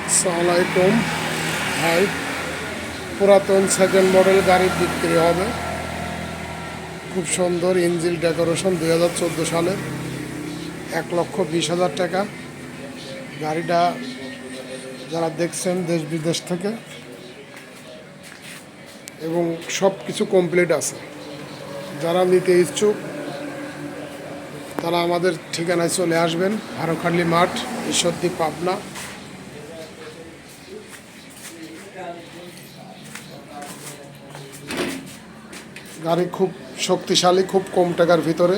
আসসালামু আলাইকুম ভাই, পুরাতন সেকেন্ড মডেল গাড়ি বিক্রি হবে। খুব সুন্দর ইঞ্জিন ডেকোরেশন, 2014 সালের, 1,20,000 টাকা। গাড়িটা যারা দেখছেন দেশ বিদেশ থেকে, এবং সব কিছু কমপ্লিট আছে। যারা নিতে ইচ্ছুক তারা আমাদের ঠিকানায় চলে আসবেন, হারোখালি মাঠ, ঈশ্বরদী, পাবনা। গাড়ি খুব শক্তিশালী, খুব কম টাকার ভিতরে।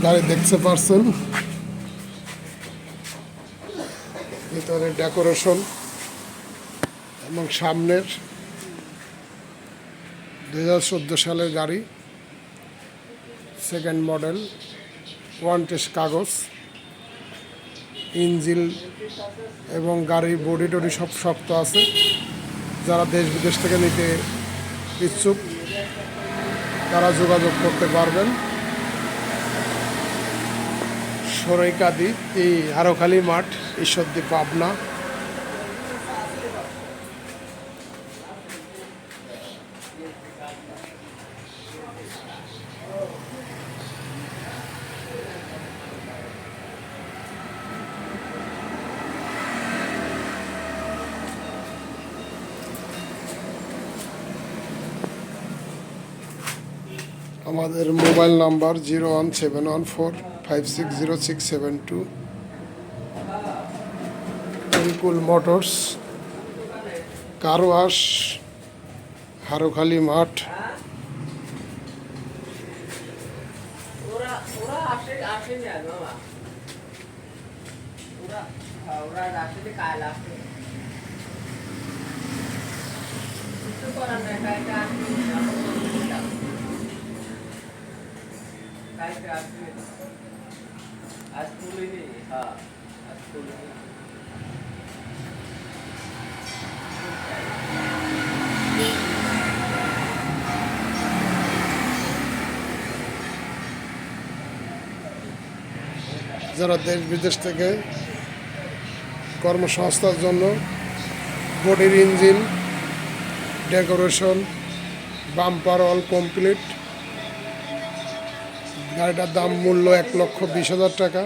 গাড়ি দেখতে পারছেন, ভিতরে ডেকোরেশন এবং সামনের 2014 সালের গাড়ি, সেকেন্ড মডেল, ওয়ান টেস্ট কাগজ, ইঞ্জিন এবং গাড়ির বডি টডি সব শক্ত আছে। যারা দেশ বিদেশ থেকে নিতে ইচ্ছুক তারা যোগাযোগ করতে পারবেন। সরাইকাদি, এই হারোখালি মাঠ, ঈশ্বরদী, পাবনা। আমাদের মোবাইল নাম্বার 01714560672। বিলকুল মোটরস, কার ওয়াশ, হারোখালি মাঠ। যারা দেশ বিদেশ থেকে কর্মসংস্থার জন্য বডির engine, decoration, bumper all complete. গাড়িটার দাম মূল্য 1,20,000 টাকা।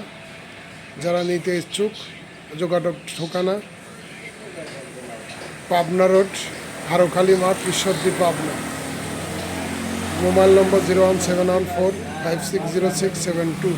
যারা নিতে ইচ্ছুক যোগাযোগ ঠিকানা পাবনা রোড, হারোখালি মাঠ, ঈশ্বরদী, পাবনা। মোবাইল নম্বর 01714560672।